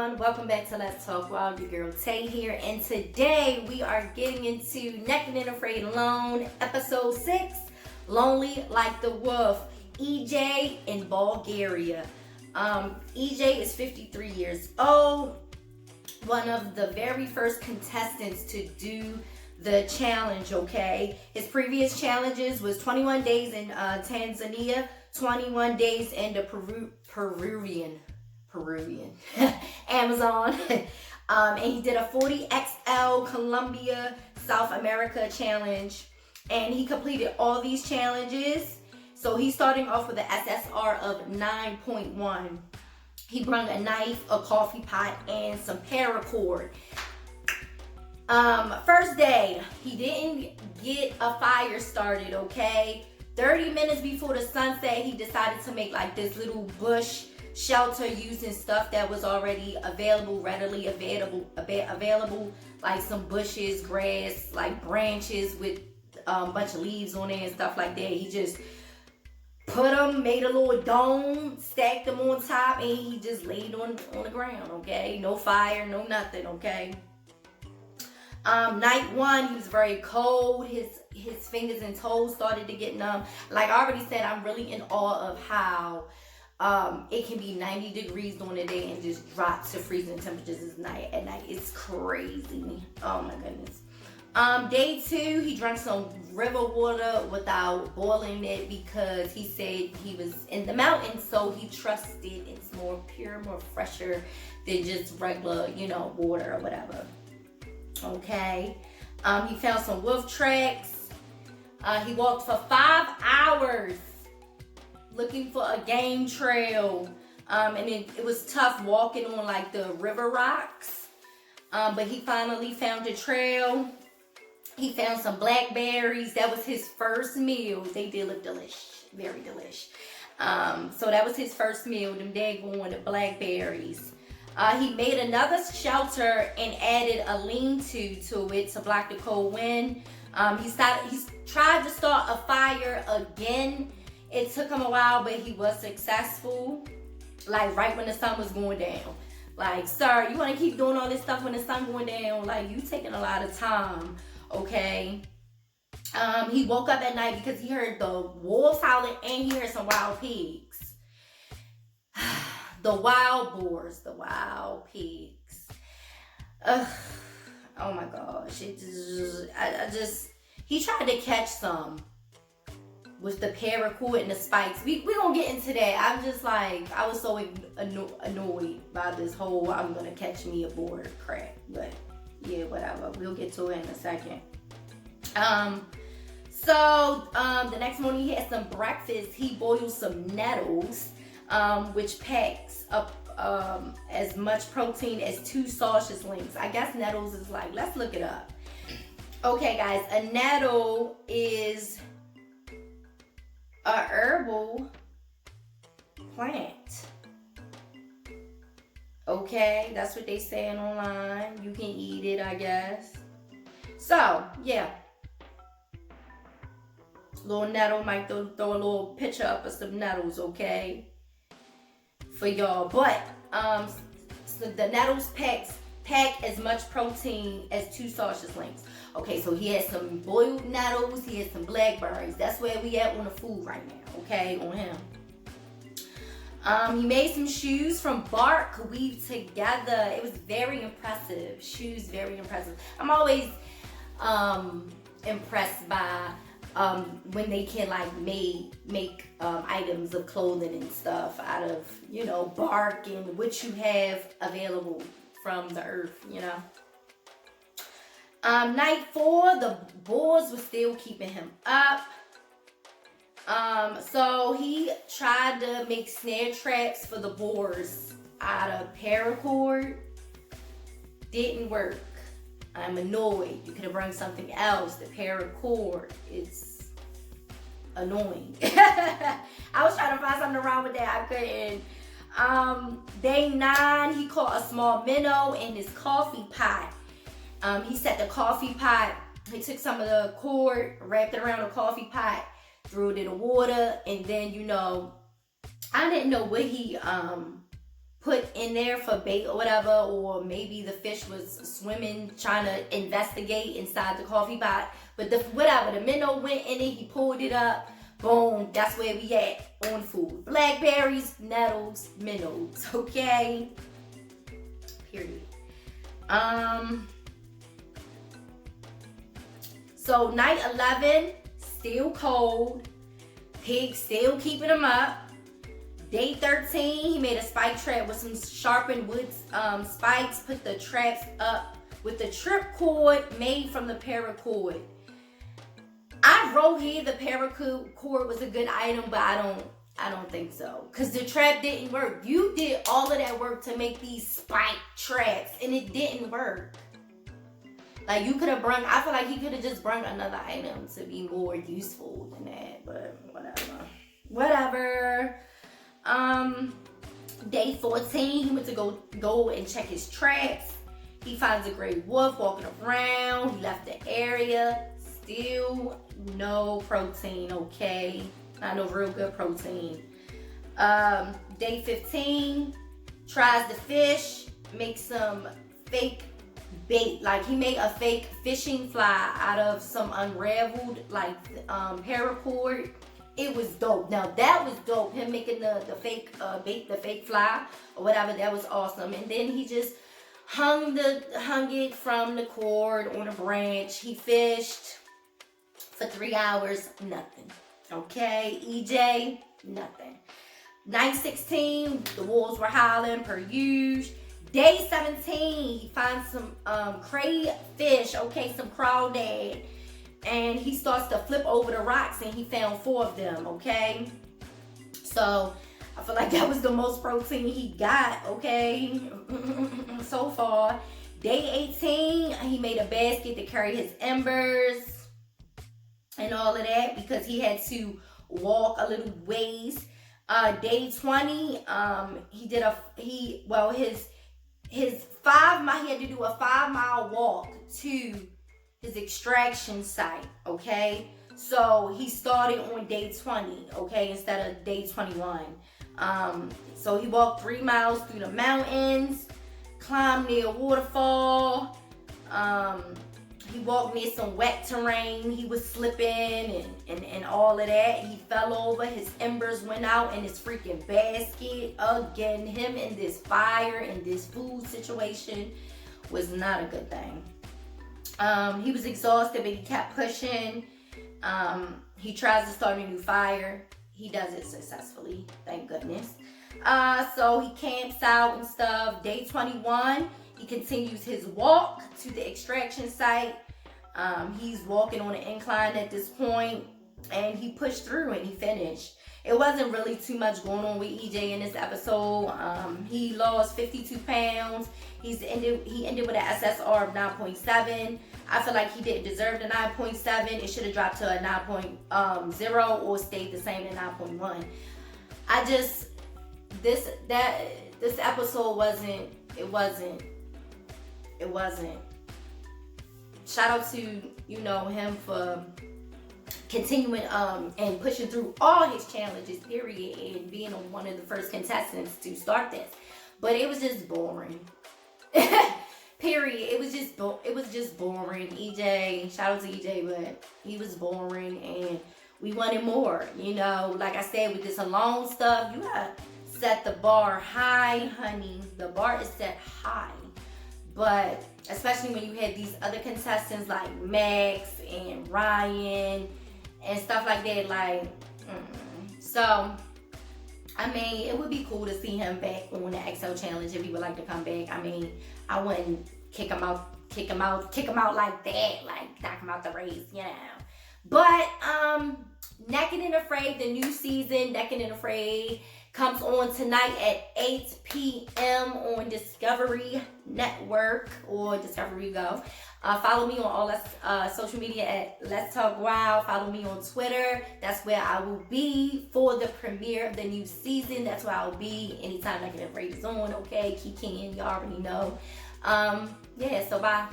everyone, welcome back to Let's Talk Wild. Your girl Tay here, and today we are getting into Naked and Afraid Alone, episode 6, Lonely Like the Wolf. EJ in Bulgaria. EJ is 53 years old, one of the very first contestants to do the challenge, okay? His previous challenges was 21 days in Tanzania, 21 days in the Peruvian Amazon, and he did a 40XL Colombia, South America challenge, and he completed all these challenges. So he's starting off with an SSR of 9.1. He brought a knife, a coffee pot, and some paracord. First day, he didn't get a fire started, okay? 30 minutes before the sunset, he decided to make like this little bush shelter using stuff that was already available, readily available, like some bushes, grass, like branches with a bunch of leaves on it and stuff like that. He just put them, made a little dome, stacked them on top, and he just laid on the ground, okay? No fire, no nothing, okay? Night one, he was very cold. His fingers and toes started to get numb. Like I already said, I'm really in awe of how it can be 90 degrees during the day and just drop to freezing temperatures at night. It's crazy. Oh my goodness. Day two, he drank some river water without boiling it because he said he was in the mountains, so he trusted it's more pure, more fresher than just regular, water or whatever. Okay. He found some wolf tracks. He walked for 5 hours looking for a game trail. And it was tough walking on like the river rocks. But he finally found a trail. He found some blackberries. That was his first meal. They did look delish, very delish. So that was his first meal, them daggone the blackberries. He made another shelter and added a lean-to it to block the cold wind. He tried to start a fire again. It took him a while, but he was successful. Like right when the sun was going down. Like, sir, you want to keep doing all this stuff when the sun going down? Like, you taking a lot of time, okay? He woke up at night because he heard the wolves howling and he heard some wild pigs. The wild boars, the wild pigs. Oh my gosh. He tried to catch some with the paracord and the spikes. We gonna get into that. I'm just like, I was so annoyed by this whole I'm gonna catch me a boar crap. But yeah, whatever. We'll get to it in a second. So the next morning he had some breakfast. He boiled some nettles, which packs up as much protein as 2 sausage links. I guess nettles is like, let's look it up. Okay, guys, a nettle is a herbal plant. Okay, that's what they saying online. You can eat it, I guess. So, yeah. Little nettle, might throw a little picture up of some nettles, okay? For y'all. But so the nettles pack as much protein as 2 sausage links. Okay, so he had some boiled nettles, he had some blackberries. That's where we at on the food right now, okay, on him. He made some shoes from bark weaved together. It was very impressive. Shoes, very impressive. I'm always impressed by when they can like make items of clothing and stuff out of, bark and what you have available from the earth, Night 4, the boars were still keeping him up. So he tried to make snare traps for the boars out of paracord. Didn't work. I'm annoyed. You could have brought something else. The paracord is annoying. I was trying to find something wrong with that. I couldn't. Day 9, he caught a small minnow in his coffee pot. He set the coffee pot. He took some of the cord, wrapped it around the coffee pot, threw it in the water, and then I didn't know what he put in there for bait or whatever, or maybe the fish was swimming trying to investigate inside the coffee pot. But whatever, the minnow went in it, he pulled it up, boom, that's where we at on food. Blackberries, nettles, minnows, okay? Period. So night 11, still cold. Pig still keeping him up. Day 13, he made a spike trap with some sharpened wood spikes. Put the traps up with the trip cord made from the paracord. I wrote here the paracord was a good item, but I don't think so. Because the trap didn't work. You did all of that work to make these spike traps, and it didn't work. Like, you could have I feel like he could have just brought another item to be more useful than that, but whatever. Whatever. Day 14, he went to go and check his traps. He finds a gray wolf walking around. He left the area. Still no protein, okay? Not no real good protein. Day 15, tries to fish, makes some fake bait. Like, he made a fake fishing fly out of some unraveled paracord. It was dope. Now that was dope. Him making the fake bait, the fake fly or whatever. That was awesome. And then he just hung it from the cord on a branch. He fished for 3 hours. Nothing. Okay, EJ, nothing. Night 16, the wolves were howling per usual. Day 17, he finds some crayfish. Okay, some crawdad. And he starts to flip over the rocks, and he found 4 of them, okay? So, I feel like that was the most protein he got, okay? So far. Day 18, he made a basket to carry his embers and all of that because he had to walk a little ways. Day 20, his 5 mile, he had to do a 5-mile walk to his extraction site, okay? So he started on day 20, okay, instead of day 21. So he walked 3 miles through the mountains, climbed near a waterfall. He walked near some wet terrain. He was slipping and all of that. He fell over. His embers went out in his freaking basket. Again, him in this fire and this food situation was not a good thing. He was exhausted, but he kept pushing. He tries to start a new fire. He does it successfully, thank goodness. So he camps out and stuff. Day 21, he continues his walk to the extraction site. He's walking on an incline at this point, and he pushed through and he finished. It wasn't really too much going on with EJ in this episode. He lost 52 pounds. He ended with an SSR of 9.7. I feel like he didn't deserve the 9.7. It should have dropped to a 9.0 or stayed the same at 9.1. This episode wasn't. Shout out to him for continuing and pushing through all his challenges, period, and being one of the first contestants to start this. But it was just boring. Period. It was just boring. EJ, shout out to EJ, but he was boring and we wanted more. Like I said, with this alone stuff, you gotta set the bar high, honey. The bar is set high. But especially when you had these other contestants like Max and Ryan and stuff like that, So, I mean, it would be cool to see him back on the XL challenge if he would like to come back. I mean, I wouldn't kick him out like that, like knock him out the race, But, Naked and Afraid, the new season, Naked and Afraid, comes on tonight at 8 p.m. on Discovery Network or Discovery Go. Follow me on all social media at Let's Talk Wild. Follow me on Twitter. That's where I will be for the premiere of the new season. That's where I'll be anytime Naked and Afraid is on. Okay, Kiki, you already know. So bye.